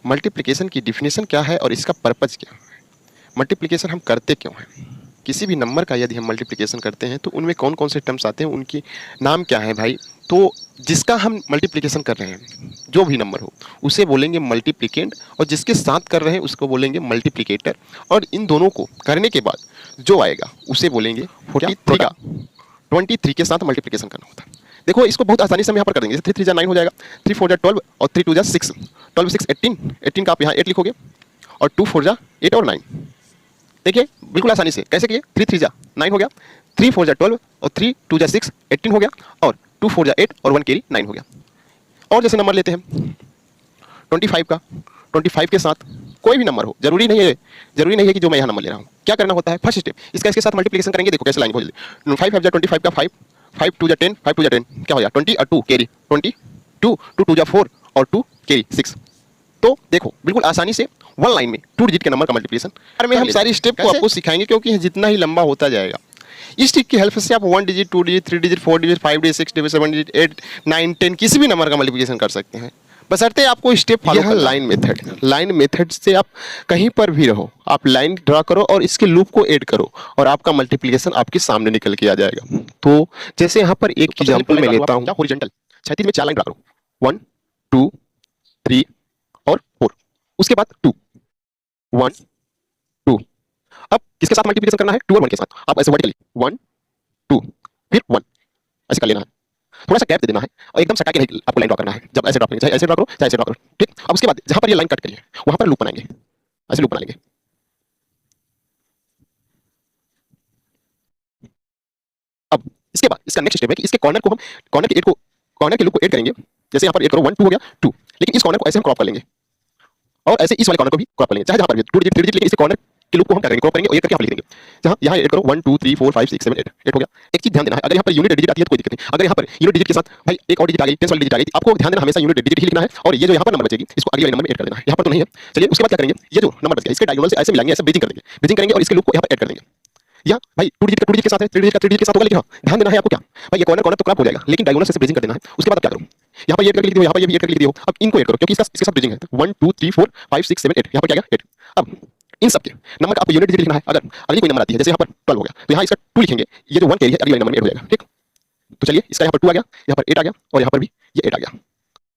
Multiplication की definition क्या है और इसका पर्पज़ क्या है? मल्टीप्लिकेशन हम करते क्यों हैं? किसी भी नंबर का यदि हम मल्टीप्लिकेशन करते हैं तो उनमें कौन-कौन से टर्म्स आते हैं, उनकी नाम क्या है भाई? तो जिसका हम मल्टीप्लिकेशन कर रहे हैं, जो भी नंबर हो, उसे बोलेंगे मल्टीप्लिकेंड और जिसके साथ कर रहे हैं उसको बोलेंगे मल्टीप्लिकेटर और इन दोनों को करने के बाद जो आएगा उसे बोलेंगे 43 का 23 के साथ मल्टीप्लिकेशन करना होता है। देखो इसको बहुत आसानी से हम यहाँ पर कर देंगे। जैसे 3 3 जा 9 हो जाएगा, 3 4 जा 12 और 3 2 जा 6, 12 6 18, 18 का आप यहाँ 8 लिखोगे और 2 4 जा 8 और 9। देखिए बिल्कुल आसानी से कैसे किए, 3 3 जा 9 हो गया, 3 4 जा 12 और 3 2 जा 6 18 हो गया और 2 4 जा 8 और 1 कैरी 9 हो गया। और जैसे नंबर लेते हैं 25 का, 25 के साथ कोई भी नंबर हो, जरूरी नहीं है कि जो मैं यहाँ नंबर ले रहा हूँ। क्या करना होता है, फर्स्ट स्टेप इसका इसके साथ मल्टीप्लिकेशन करेंगे। देखो कैसे लाएंगे, बहुत जल्दी। 5 5 जा 25 का 5, 5 2 जा 10, 5 2 जा 10 क्या हो गया 20 और 2 कैरी 20, 2 2 2 जा 4 और 2 कैरी 6। तो देखो बिल्कुल आसानी से वन लाइन में 2 डिजिट के नंबर का मल्टीप्लिकेशन और में हम सारी स्टेप को आपको सिखाएंगे, क्योंकि जितना ही लंबा होता जाएगा इस ट्रिक की हेल्प से आप 1 digit 2 digit 3 digit 4 digit 5 digit 6 digit 7 digit 8 9 10 किसी भी नंबर का मल्टीप्लिकेशन कर सकते हैं, बशर्ते आपको स्टेप फॉलो करना। लाइन मेथड, लाइन मेथड से आप कहीं पर भी रहो, आप लाइन ड्रा करो और इसके लूप को ऐड करो और आपका मल्टीप्लिकेशन आपके सामने निकल के आ जाएगा। तो जैसे यहाँ पर एक एग्जांपल मैं लेता हूँ, हॉरिजॉन्टल क्षैतिज में 4 लाइन ड्रा करो, 1 2 3 और 4, उसके बाद 2 1 2। अब किसके साथ मल्टीप्लिकेशन करना है, 2 और 1 के साथ। आप ऐसे वर्टिकली 1 2 फिर 1 ऐसे कर लेना है, थोड़ा सा गैप दे देना है और एकदम सटा के नहीं आपको लाइन ड्रा करना है। जब ऐसे ड्रा करेंगे, चाहे ऐसे ड्रा करो चाहे ऐसे ड्रा करो, ठीक। अब उसके बाद जहां पर ये लाइन कट करी है वहां पर लूप बनाएंगे, ऐसे लूप बना लेंगे। अब इसके बाद इसका नेक्स्ट स्टेप है कि इसके कॉर्नर को हम कॉर्नर के लूप को ऐड करेंगे। जैसे यहाँ पर ऐड करो 1 2 हो गया 2, लेकिन इस कॉर्नर को ऐसे हम क्रॉप कर लेंगे और ऐसे इस वाले कॉर्नर को भी क्रॉप कर लेंगे, चाहे जहां पर भी 2 डिजिट 3 डिजिट, लेकिन इसके कॉर्नर के लूप को हम क्या करेंगे, क्रॉप करेंगे और ये करके हम लिख देंगे। जहां यहाँ ऐड करो 1 2 3 4 5 6 7 8, 8 हो गया। एक चीज ध्यान देना है, अगर यहाँ पर यूनिट डिजिट आती है तो कोई दिक्कत नहीं, अगर यहाँ पर यूनिट डिजिट के साथ भाई एक और डिजिट आ गई, 10 वाली डिजिट आ गई, आपको ध्यान देना हमेशा यूनिट डिजिट ही लिखना है और ये जो यहाँ पर नंबर बचेगी इसको अगले वाले नंबर में ऐड कर देना है। यहाँ पर तो नहीं है, चलिए उसके बाद क्या करेंगे, ये जो नंबर बच गया इसके डायगोनल से ऐसे मिलाएंगे, ऐसे ब्रिजिंग कर देंगे, ब्रिजिंग करेंगे और इसके लूप को यहाँ पर ऐड कर देंगे। या भाई 2 डिजिट का 2 डिजिट के साथ है, 3 डिजिट का 3 डिजिट के साथ होगा, लेकिन हाँ ध्यान देना है आपको क्या भाई, ये कॉर्नर कॉर्नर तो क्रॉप हो जाएगा लेकिन डायगोनल से ब्रिजिंग कर देना है। उसके बाद आप क्या करो, यहाँ पर ये ऐड करके लिख दियो, यहाँ पर ये भी ऐड करके लिख दियो। अब इनको ऐड करो क्योंकि इसके साथ ब्रिजिंग है, 1 2 3 4 5 6 7 8, यहाँ पर क्या गया 8। अब इन सब के नंबर का आपको यूनिट डिजिट लिखना है। अगर अगली कोई नंबर आती है, जैसे यहाँ पर 12 हो गया तो यहाँ इसका 2 लिखेंगे, ये जो 1 कैरी है अगले नंबर में ऐड हो जाएगा, ठीक। तो चलिए इसका यहाँ पर 2 आ गया, यहाँ पर 8 आ गया और यहाँ पर भी ये 8 आ गया।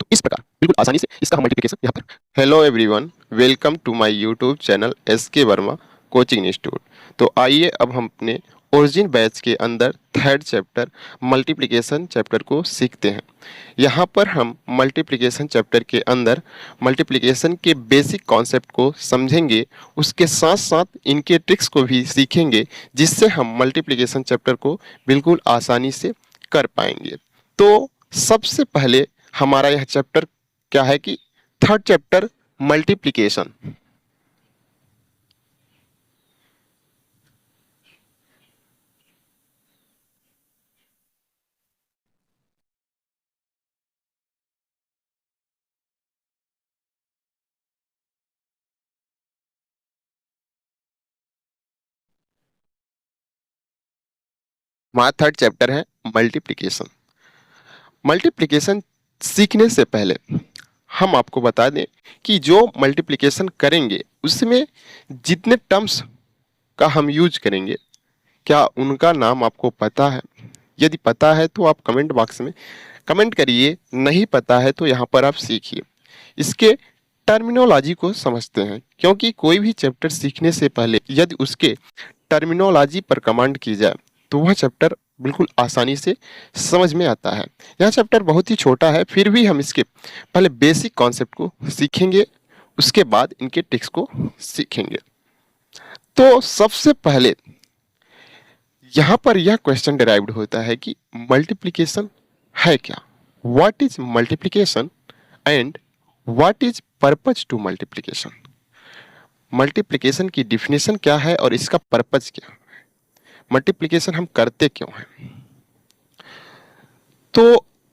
तो इस प्रकार बिल्कुल आसानी से इसका हम मल्टीप्लिकेशन यहाँ पर। Hello everyone, welcome to my YouTube channel SK Verma coaching institute. तो आइए अब हम अपने ओरिजिन बैच के अंदर थर्ड चैप्टर मल्टीप्लिकेशन चैप्टर को सीखते हैं। यहाँ पर हम मल्टीप्लिकेशन चैप्टर के अंदर मल्टीप्लिकेशन के बेसिक कॉन्सेप्ट को समझेंगे, उसके साथ साथ इनके ट्रिक्स को भी सीखेंगे, जिससे हम मल्टीप्लिकेशन चैप्टर को बिल्कुल आसानी से कर पाएंगे। तो सबसे पहले हमारा यह चैप्टर क्या है कि थर्ड चैप्टर मल्टीप्लिकेशन। हमारा थर्ड चैप्टर है मल्टीप्लिकेशन। मल्टीप्लिकेशन सीखने से पहले हम आपको बता दें कि जो मल्टीप्लिकेशन करेंगे उसमें जितने टर्म्स का हम यूज करेंगे, क्या उनका नाम आपको पता है? यदि पता है तो आप कमेंट बॉक्स में कमेंट करिए, नहीं पता है तो यहाँ पर आप सीखिए। इसके टर्मिनोलॉजी को समझते हैं, क्योंकि कोई भी चैप्टर सीखने से पहले यदि उसके टर्मिनोलॉजी पर कमांड की जाए तो वह चैप्टर बिल्कुल आसानी से समझ में आता है। यह चैप्टर बहुत ही छोटा है, फिर भी हम इसके पहले बेसिक कॉन्सेप्ट को सीखेंगे, उसके बाद इनके ट्रिक्स को सीखेंगे। तो सबसे पहले यहाँ पर यह क्वेश्चन डिराइव्ड होता है कि मल्टीप्लिकेशन है क्या, what is multiplication and what is purpose to multiplication. Multiplication की डिफिनेशन क्या है और इसका पर्पज क्या है, मल्टीप्लिकेशन हम करते क्यों हैं। तो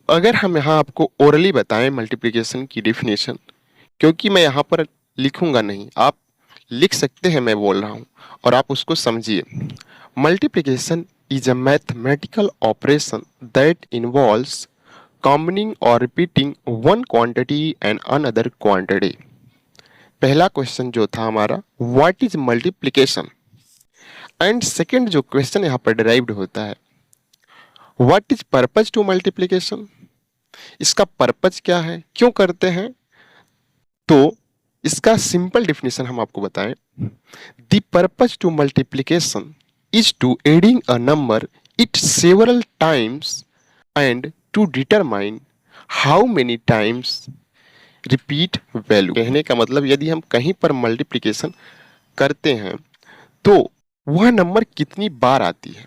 अगर हम यहाँ आपको ओरली बताएं मल्टीप्लिकेशन की डिफिनेशन, क्योंकि मैं यहाँ पर लिखूंगा नहीं, आप लिख सकते हैं, मैं बोल रहा हूँ और आप उसको समझिए। Multiplication is a mathematical operation that involves combining or repeating one quantity and another quantity. पहला क्वेश्चन जो था हमारा what is multiplication, and second जो क्वेश्चन यहाँ पर डिराइव्ड होता है what is purpose to multiplication, इसका पर्पज क्या है, क्यों करते हैं। तो इसका सिंपल डेफिनेशन हम आपको बताएं, the purpose to multiplication is to adding a number it several times and to determine how many times repeat value। कहने का मतलब यदि हम कहीं पर मल्टीप्लिकेशन करते हैं तो वह नंबर कितनी बार आती है,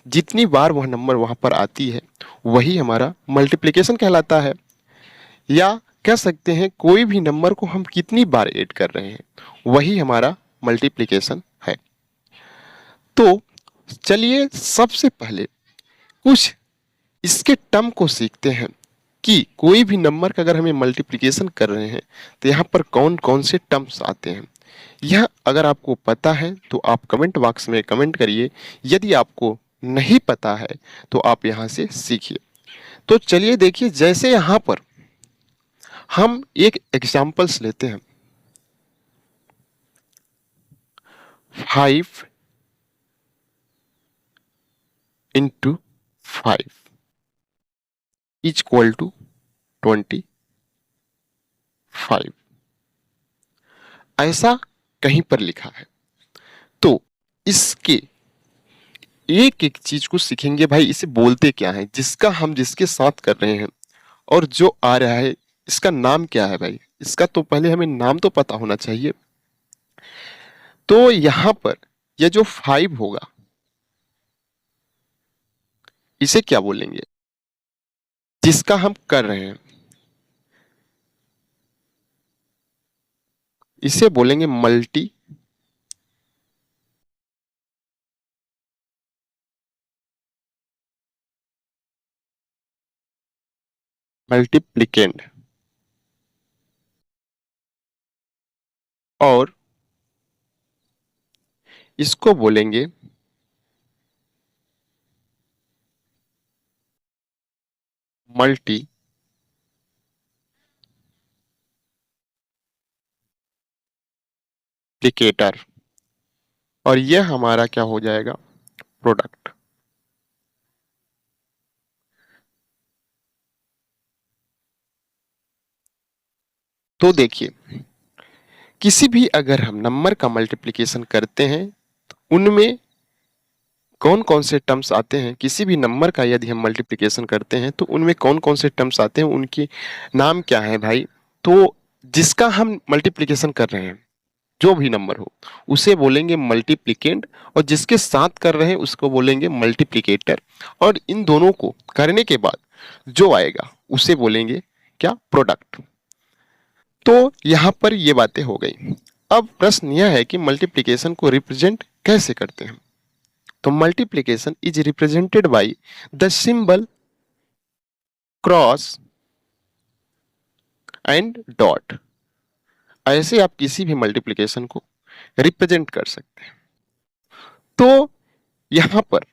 जितनी बार वह नंबर वहां पर आती है वही हमारा मल्टीप्लिकेशन कहलाता है। या कह सकते हैं कोई भी नंबर को हम कितनी बार ऐड कर रहे हैं वही हमारा मल्टीप्लिकेशन है। तो चलिए सबसे पहले कुछ इसके टर्म को सीखते हैं कि कोई भी नंबर का अगर हमें मल्टीप्लिकेशन कर रहे हैं तो यहाँ पर कौन कौन से टर्म्स आते हैं। यह अगर आपको पता है तो आप कमेंट बॉक्स में कमेंट करिए, यदि आपको नहीं पता है तो आप यहाँ से सीखिए। तो चलिए देखिए, जैसे यहाँ पर हम एक एग्जाम्पल्स लेते हैं 5 into 5 is equal to 25। ऐसा कहीं पर लिखा है। तो इसके एक एक चीज को सीखेंगे भाई, इसे बोलते क्या है, जिसका हम जिसके साथ कर रहे हैं और जो आ रहा है इसका नाम क्या है भाई, इसका तो पहले हमें नाम तो पता होना चाहिए। तो यहां पर यह जो 5 होगा इसे क्या बोलेंगे, जिसका हम कर रहे हैं इसे बोलेंगे मल्टीप्लिकेंड, और इसको बोलेंगे मल्टीप्लिकेटर, और यह हमारा क्या हो जाएगा, प्रोडक्ट। तो देखिए, किसी भी अगर हम नंबर का मल्टीप्लिकेशन करते हैं तो उनमें कौन कौन से टर्म्स आते हैं, किसी भी नंबर का यदि हम मल्टीप्लिकेशन करते हैं तो उनमें कौन कौन से टर्म्स आते हैं, उनकी नाम क्या है भाई। तो जिसका हम मल्टीप्लिकेशन कर रहे हैं जो भी नंबर हो उसे बोलेंगे मल्टीप्लिकेंड, और जिसके साथ कर रहे हैं उसको बोलेंगे मल्टीप्लिकेटर, और इन दोनों को करने के बाद जो आएगा उसे बोलेंगे क्या, प्रोडक्ट। तो यहाँ पर ये बातें हो गई। अब प्रश्न यह है कि मल्टीप्लिकेशन को रिप्रेजेंट कैसे करते हैं। तो multiplication is represented by the symbol cross and dot. ऐसे आप किसी भी मल्टीप्लिकेशन को रिप्रेजेंट कर सकते हैं। तो यहां पर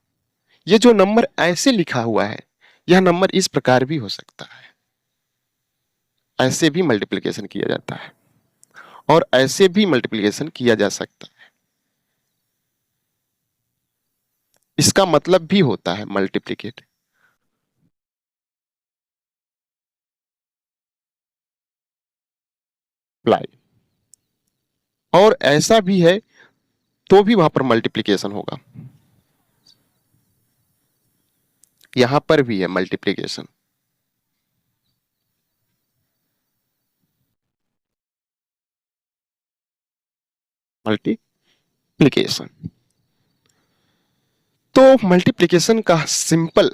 ये जो नंबर ऐसे लिखा हुआ है यह नंबर इस प्रकार भी हो सकता है, ऐसे भी मल्टीप्लिकेशन किया जाता है और ऐसे भी मल्टीप्लिकेशन किया जा सकता है। इसका मतलब भी होता है मल्टीप्लिकेट। अप्लाई, और ऐसा भी है तो भी वहां पर मल्टीप्लिकेशन होगा, यहां पर भी है मल्टीप्लिकेशन। मल्टीप्लिकेशन, तो मल्टीप्लिकेशन का सिंपल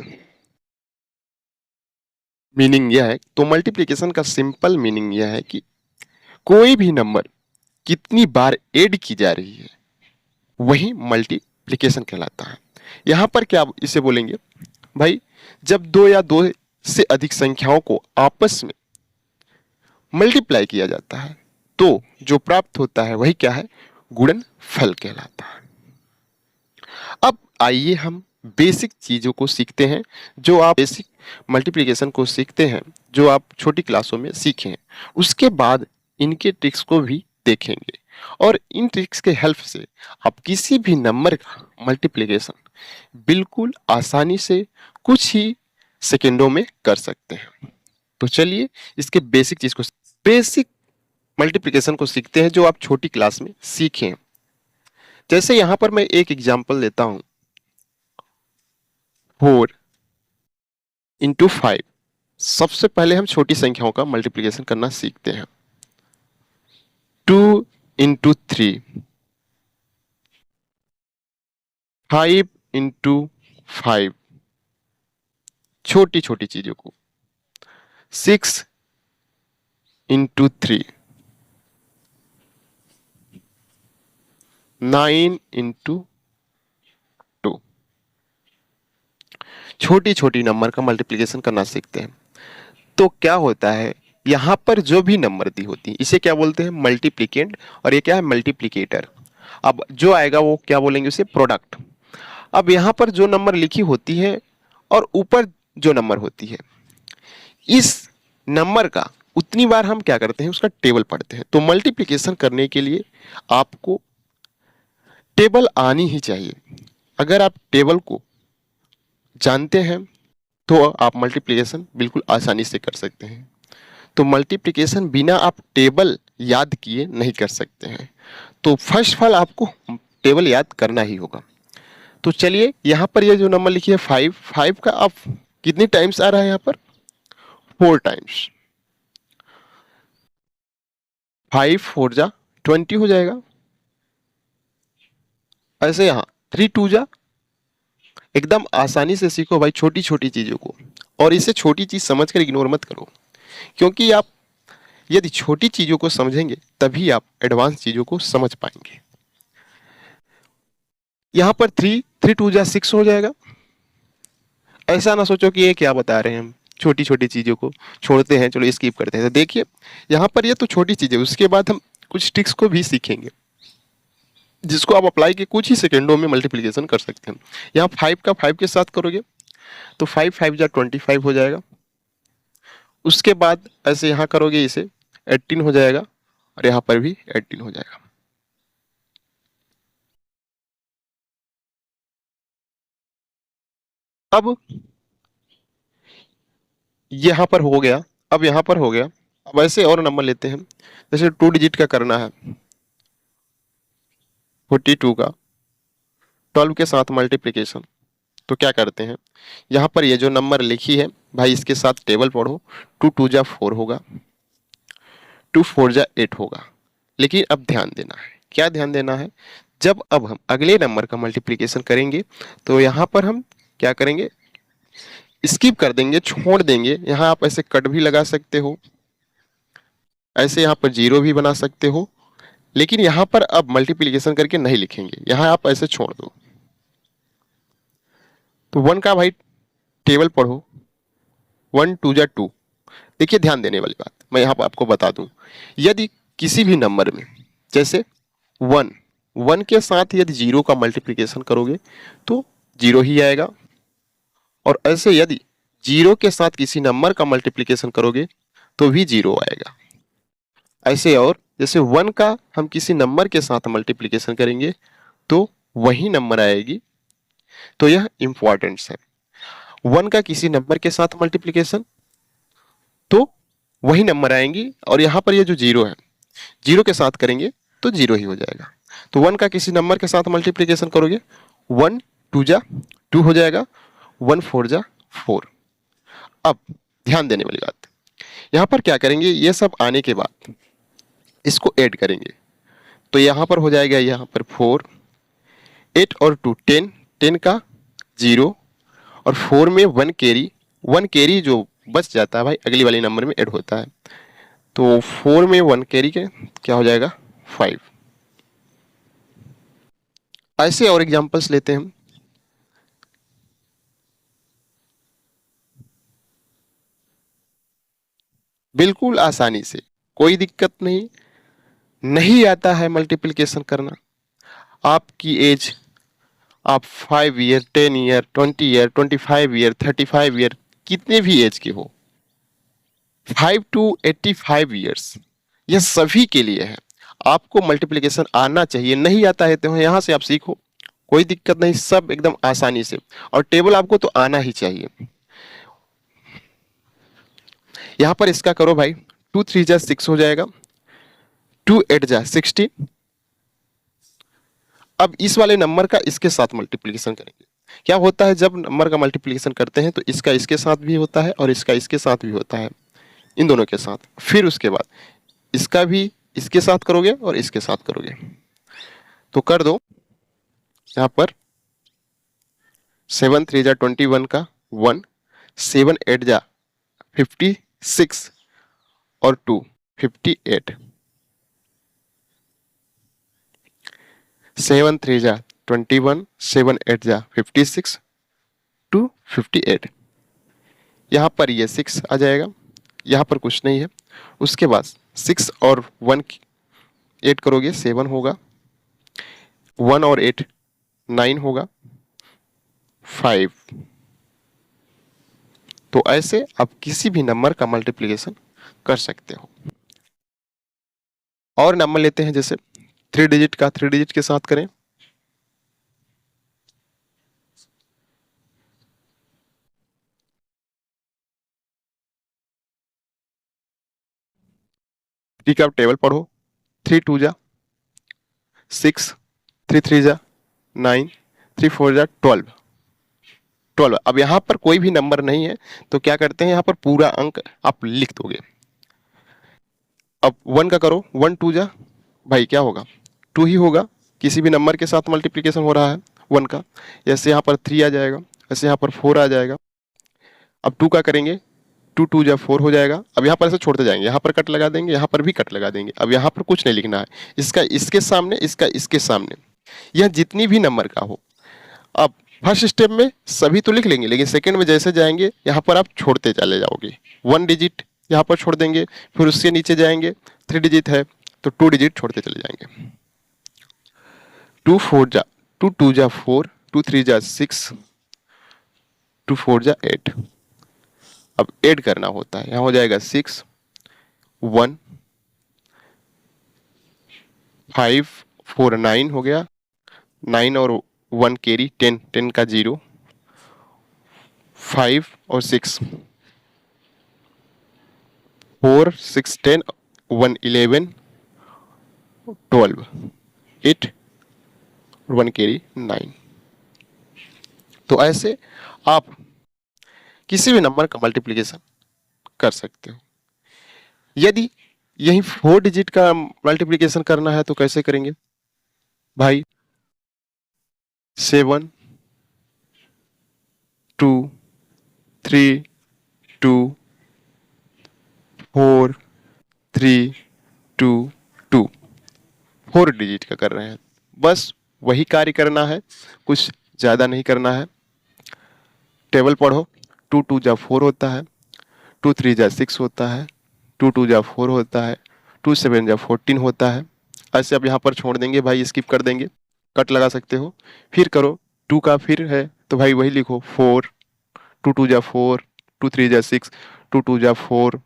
मीनिंग यह है, तो मल्टीप्लिकेशन का सिंपल मीनिंग यह है कि कोई भी नंबर कितनी बार ऐड की जा रही है वही मल्टीप्लिकेशन कहलाता है। यहां पर क्या इसे बोलेंगे भाई, जब दो या दो से अधिक संख्याओं को आपस में मल्टीप्लाई किया जाता है तो जो प्राप्त होता है वही क्या है, गुणनफल कहलाता है। अब आइए हम बेसिक चीजों को सीखते हैं, जो आप बेसिक मल्टीप्लिकेशन को सीखते हैं जो आप छोटी क्लासों में सीखे हैं। उसके बाद इनके ट्रिक्स को भी देखेंगे और इन ट्रिक्स के हेल्प से आप किसी भी नंबर का मल्टीप्लिकेशन बिल्कुल आसानी से कुछ ही सेकेंडों में कर सकते हैं। तो चलिए इसके बेसिक मल्टीप्लिकेशन को सीखते हैं जो आप छोटी क्लास में सीखे हैं। जैसे यहां पर मैं एक एग्जांपल लेता हूं, 4 इंटू 5। सबसे पहले हम छोटी संख्याओं का मल्टीप्लिकेशन करना सीखते हैं। 2 इंटू 3, 5 इंटू 5, छोटी छोटी चीजों को। 6 इंटू 3, 9 इंटू 2, छोटी छोटी नंबर का मल्टीप्लिकेशन करना सीखते हैं। तो क्या होता है, यहां पर जो भी नंबर दी होती है इसे क्या बोलते हैं, मल्टीप्लिकेंड, और ये क्या है, मल्टीप्लिकेटर। अब जो आएगा वो क्या बोलेंगे, उसे प्रोडक्ट। अब यहां पर जो नंबर लिखी होती है और ऊपर जो नंबर होती है, इस नंबर का उतनी बार हम क्या करते हैं, उसका टेबल पढ़ते हैं। तो मल्टीप्लिकेशन करने के लिए आपको टेबल आनी ही चाहिए। अगर आप टेबल को जानते हैं तो आप मल्टीप्लिकेशन बिल्कुल आसानी से कर सकते हैं। तो मल्टीप्लिकेशन बिना आप टेबल याद किए नहीं कर सकते हैं। तो फर्स्ट ऑफ ऑल आपको टेबल याद करना ही होगा। तो चलिए यहाँ पर ये जो नंबर लिखी है 5, 5 का आप कितनी टाइम्स आ रहा है, यहाँ पर 4 टाइम्स। 5 4 जा 20 हो जाएगा। ऐसे यहाँ 3 2 जा, एकदम आसानी से सीखो भाई छोटी छोटी चीजों को, और इसे छोटी चीज समझकर इग्नोर मत करो, क्योंकि आप यदि छोटी चीजों को समझेंगे तभी आप एडवांस चीजों को समझ पाएंगे। यहां पर 3 3 2 जा 6 हो जाएगा। ऐसा ना सोचो कि ये क्या बता रहे हैं, हम छोटी छोटी चीजों को छोड़ते हैं, चलो स्किप करते हैं। तो देखिए यहाँ पर ये तो छोटी चीज है, उसके बाद हम कुछ ट्रिक्स को भी सीखेंगे जिसको आप अप्लाई के कुछ ही सेकेंडों में मल्टीप्लिकेशन कर सकते हैं। यहाँ 5 का 5 के साथ करोगे तो 5 5 जा 25 हो जाएगा। उसके बाद ऐसे यहाँ करोगे इसे 18 हो जाएगा, और यहाँ पर भी 18 हो जाएगा। अब यहाँ पर हो गया, अब यहाँ पर हो गया। अब ऐसे और नंबर लेते हैं, जैसे 2 डिजिट का करना है, 42 का 12 के साथ मल्टीप्लिकेशन। तो क्या करते हैं, यहाँ पर ये जो नंबर लिखी है भाई इसके साथ टेबल पढ़ो। 2 2 जा 4 होगा, 2 4 जा 8 होगा। लेकिन अब ध्यान देना है, क्या ध्यान देना है, जब अब हम अगले नंबर का मल्टीप्लिकेशन करेंगे तो यहाँ पर हम क्या करेंगे, स्किप कर देंगे, छोड़ देंगे। यहाँ आप ऐसे कट भी लगा सकते हो, ऐसे यहाँ पर जीरो भी बना सकते हो, लेकिन यहाँ पर अब मल्टीप्लिकेशन करके नहीं लिखेंगे, यहाँ आप ऐसे छोड़ दो। तो 1 का भाई टेबल पढ़ो, 1 2 जा 2। देखिए ध्यान देने वाली बात मैं यहाँ पर आपको बता दूं, यदि किसी भी नंबर में जैसे 1 1 के साथ यदि जीरो का मल्टीप्लिकेशन करोगे तो जीरो ही आएगा, और ऐसे यदि जीरो के साथ किसी नंबर का मल्टीप्लिकेशन करोगे तो भी जीरो आएगा। ऐसे और जैसे 1 का हम किसी नंबर के साथ मल्टीप्लिकेशन करेंगे तो वही नंबर आएगी। तो यह इंपॉर्टेंट है, 1 का किसी नंबर के साथ मल्टीप्लिकेशन तो वही नंबर आएंगी, और यहाँ पर ये जो जीरो है, जीरो के साथ करेंगे तो जीरो ही हो जाएगा। तो 1 का किसी नंबर के साथ मल्टीप्लिकेशन करोगे, 1 2 जा 2 हो जाएगा, 1 4 जा 4। अब ध्यान देने वाली बात, यहाँ पर क्या करेंगे, ये सब आने के बाद इसको ऐड करेंगे। तो यहाँ पर हो जाएगा, यहाँ पर 4 8 और 2 10, 10 का 0 और 4 में 1 कैरी, 1 कैरी जो बच जाता है भाई अगली वाली नंबर में ऐड होता है। तो 4 में 1 कैरी के क्या हो जाएगा, 5। ऐसे और एग्जांपल्स लेते हैं हम। बिल्कुल आसानी से, कोई दिक्कत नहीं, नहीं आता है मल्टीप्लिकेशन करना, आपकी एज आप 5 year 10 year 20 year 25 year 35 year कितने भी एज के हो, 5 to 85 ईयर्स, यह सभी के लिए है। आपको मल्टीप्लिकेशन आना चाहिए, नहीं आता है तो यहाँ से आप सीखो, कोई दिक्कत नहीं, सब एकदम आसानी से। और टेबल आपको तो आना ही चाहिए। यहाँ पर इसका करो भाई, 2 3 जा 6 हो जाएगा, 2 8 जा 60। अब इस वाले नंबर का इसके साथ मल्टीप्लिकेशन करेंगे। क्या होता है जब नंबर का मल्टीप्लिकेशन करते हैं तो इसका इसके साथ भी होता है और इसका इसके साथ भी होता है, इन दोनों के साथ। फिर उसके बाद इसका भी इसके साथ करोगे और इसके साथ करोगे। तो कर दो यहाँ पर 7 3 जा 21 का 1, 7 8 जा 56 और 2 58, 7 3 जा 21, 7 8 जा 56, 2 58। यहाँ पर ये 6 आ जाएगा, यहाँ पर कुछ नहीं है। उसके बाद 6 और 1 8 करोगे 7 होगा, 1 और 8 9 होगा, 5। तो ऐसे आप किसी भी नंबर का मल्टीप्लिकेशन कर सकते हो। और नंबर लेते हैं जैसे 3 डिजिट का, 3 डिजिट के साथ करें। ठीक है, आप टेबल पढ़ो। 3 2 जा 6, 3 3 जा 9, 3 4 जा 12। अब यहाँ पर कोई भी नंबर नहीं है तो क्या करते हैं, यहाँ पर पूरा अंक आप लिख दोगे। अब 1 का करो, 1 2 जा भाई क्या होगा, 2 ही होगा, किसी भी नंबर के साथ मल्टीप्लिकेशन हो रहा है 1 का। जैसे यहाँ पर 3 आ जाएगा, ऐसे यहाँ पर 4 आ जाएगा। अब 2 का करेंगे, 2 2 जा 4 हो जाएगा। अब यहाँ पर ऐसे छोड़ते जाएंगे, यहाँ पर कट लगा देंगे, यहाँ पर भी कट लगा देंगे। अब यहाँ पर कुछ नहीं लिखना है, इसका इसके सामने, इसका इसके सामने, यह जितनी भी नंबर का हो। अब फर्स्ट स्टेप में सभी तो लिख लेंगे, लेकिन सेकंड में जैसे जाएंगे यहाँ पर आप छोड़ते चले जाओगे। 1 डिजिट यहाँ पर छोड़ देंगे, फिर उसके नीचे जाएंगे, 3 डिजिट है तो 2 डिजिट छोड़ते चले जाएंगे। 2 4 जा 2 2 जा 4, 2 3 जा 6, 2 4 जा 8। अब ऐड करना होता है, यहाँ हो जाएगा 6 1 5 4 9 हो गया, 9 और 1 कैरी 10, 10 का 0, 5 और 6 4 6 10, 1 11 12, 8 और 1 कैरी 9। तो ऐसे आप किसी भी नंबर का मल्टीप्लिकेशन कर सकते हो। यदि यही 4 डिजिट का मल्टीप्लिकेशन करना है तो कैसे करेंगे भाई, 7 2 3 2 4 3 2 2, 4 डिजिट का कर रहे हैं। बस वही कार्य करना है, कुछ ज़्यादा नहीं करना है। टेबल पढ़ो, 2 2 जा 4 होता है, 2 3 जा 6 होता है, 2 2 जा 4 होता है, 2 7 जा 14 होता है। ऐसे आप यहाँ पर छोड़ देंगे भाई, स्किप कर देंगे, कट लगा सकते हो। फिर करो 2 का फिर है तो भाई वही लिखो 4, 2 2 जा 4, 2 3 जा 6, 2 2 जा 4,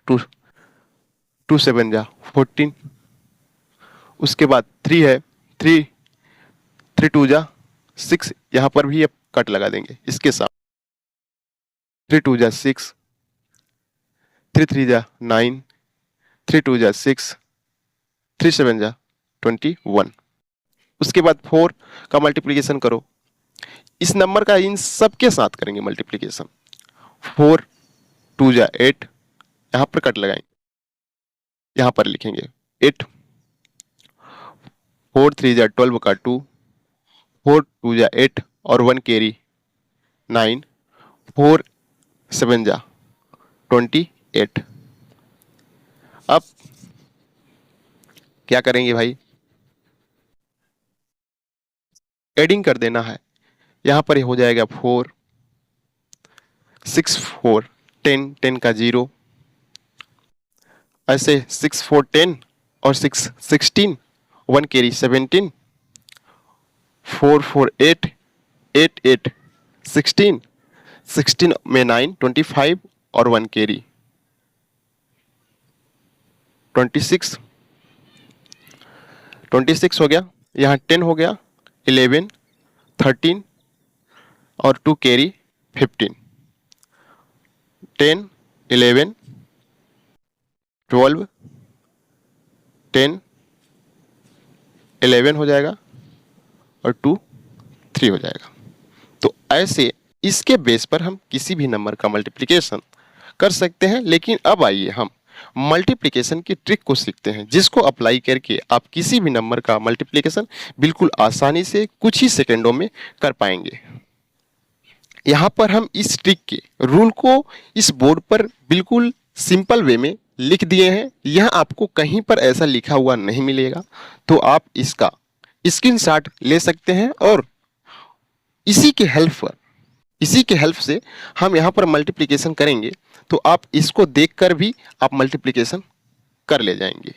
2 2 7 जा 14। उसके बाद 3 है, 3 3 2 जा 6, यहाँ पर भी अब कट लगा देंगे इसके साथ। 3 2 जा 6, 3 3 जा 9, 3 2 जा 6, 3 7 जा 21। उसके बाद 4 का मल्टीप्लिकेशन करो, इस नंबर का इन सब के साथ करेंगे मल्टीप्लिकेशन। 4 2 जा 8, यहाँ पर कट लगाएंगे, यहाँ पर लिखेंगे 8, 4 3 जा 12 का 2, 4 2 जा 8 और 1 कैरी 9, 4 7 जा 28। अब क्या करेंगे भाई, एडिंग कर देना है। यहाँ पर हो जाएगा 4 6 4 10, 10 का 0, ऐसे 6 4 10 और 6 16, 1 कैरी 17, 4 4 8 8 8 16, 16 में 9 25 और 1 कैरी 26, 26 हो गया, यहाँ 10 हो गया, 11, 13 और 2 कैरी 15, 10, 11, 12, 10, 11 हो जाएगा और 2 3 हो जाएगा। तो ऐसे इसके बेस पर हम किसी भी नंबर का मल्टीप्लिकेशन कर सकते हैं। लेकिन अब आइए हम मल्टीप्लिकेशन की ट्रिक को सीखते हैं, जिसको अप्लाई करके आप किसी भी नंबर का मल्टीप्लिकेशन बिल्कुल आसानी से कुछ ही सेकंडों में कर पाएंगे। यहाँ पर हम इस ट्रिक के रूल को इस बोर्ड पर बिल्कुल सिंपल वे में लिख दिए हैं। यह आपको कहीं पर ऐसा लिखा हुआ नहीं मिलेगा, तो आप इसका स्क्रीनशॉट ले सकते हैं और इसी के हेल्प से हम यहाँ पर मल्टीप्लिकेशन करेंगे, तो आप इसको देखकर भी आप मल्टीप्लिकेशन कर ले जाएंगे।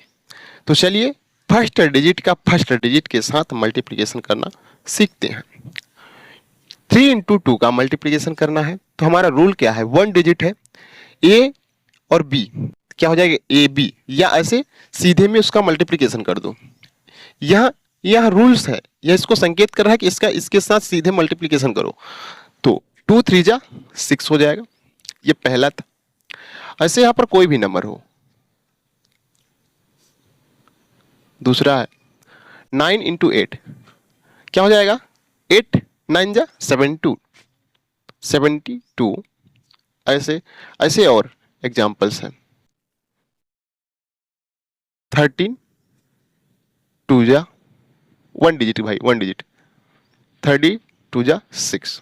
तो चलिए फर्स्ट डिजिट के साथ मल्टीप्लिकेशन करना सीखते हैं। 3 इंटू 2 का मल्टीप्लिकेशन करना है, तो हमारा रूल क्या है, 1 डिजिट है, ए और बी क्या हो जाएगा, ए बी, या ऐसे सीधे में उसका मल्टीप्लिकेशन कर दो। यह रूल्स है, यह इसको संकेत कर रहा है कि इसके साथ सीधे मल्टीप्लिकेशन करो। तो 2 3 जा 6 हो जाएगा, ये पहला था। ऐसे यहां पर कोई भी नंबर हो। दूसरा है 9 इंटू 8 क्या हो जाएगा, 8 9 जा 72। ऐसे और एग्जाम्पल्स हैं। 13 2 जा 1 डिजिट भाई, 1 डिजिट, 30 2 जा 6।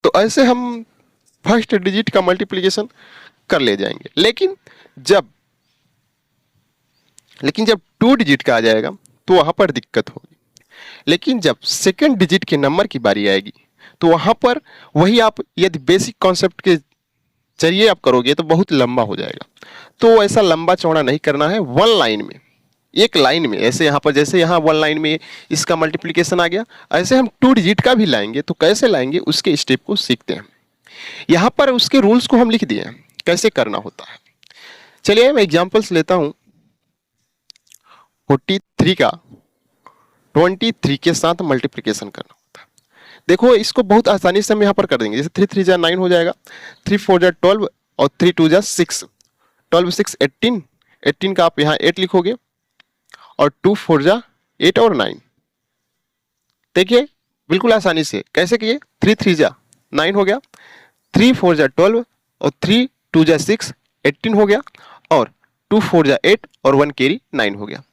तो ऐसे हम फर्स्ट डिजिट का मल्टीप्लिकेशन कर ले जाएंगे। लेकिन जब 2 डिजिट का आ जाएगा तो वहां पर दिक्कत होगी। लेकिन जब सेकंड डिजिट के नंबर की बारी आएगी तो वहां पर वही आप यदि बेसिक कॉन्सेप्ट के जरिए आप करोगे तो बहुत लंबा हो जाएगा। तो ऐसा लंबा चौड़ा नहीं करना है, वन लाइन में, एक लाइन में, ऐसे यहाँ पर जैसे यहाँ वन लाइन में इसका मल्टीप्लिकेशन आ गया, ऐसे हम 2 डिजिट का भी लाएंगे। तो कैसे लाएंगे उसके स्टेप को सीखते हैं। यहाँ पर उसके रूल्स को हम लिख दिए हैं कैसे करना होता है। चलिए मैं एग्जांपल्स लेता हूँ। 43 का 23 के साथ मल्टीप्लिकेशन करना होता है। देखो इसको बहुत आसानी से हम यहाँ पर कर देंगे। जैसे 3 3 जा 9 हो जाएगा, 3 4 जा 12 और 3 2 जा 6, 12 6 18, 18 का आप यहाँ 8 लिखोगे और 2 4 जा 8 और 9। देखिए बिल्कुल आसानी से कैसे किए, 3 3 जा 9 हो गया, 3 4 जा 12 और 3 2 जा 6 18 हो गया और 2 4 जा 8 और 1 कैरी 9 हो गया।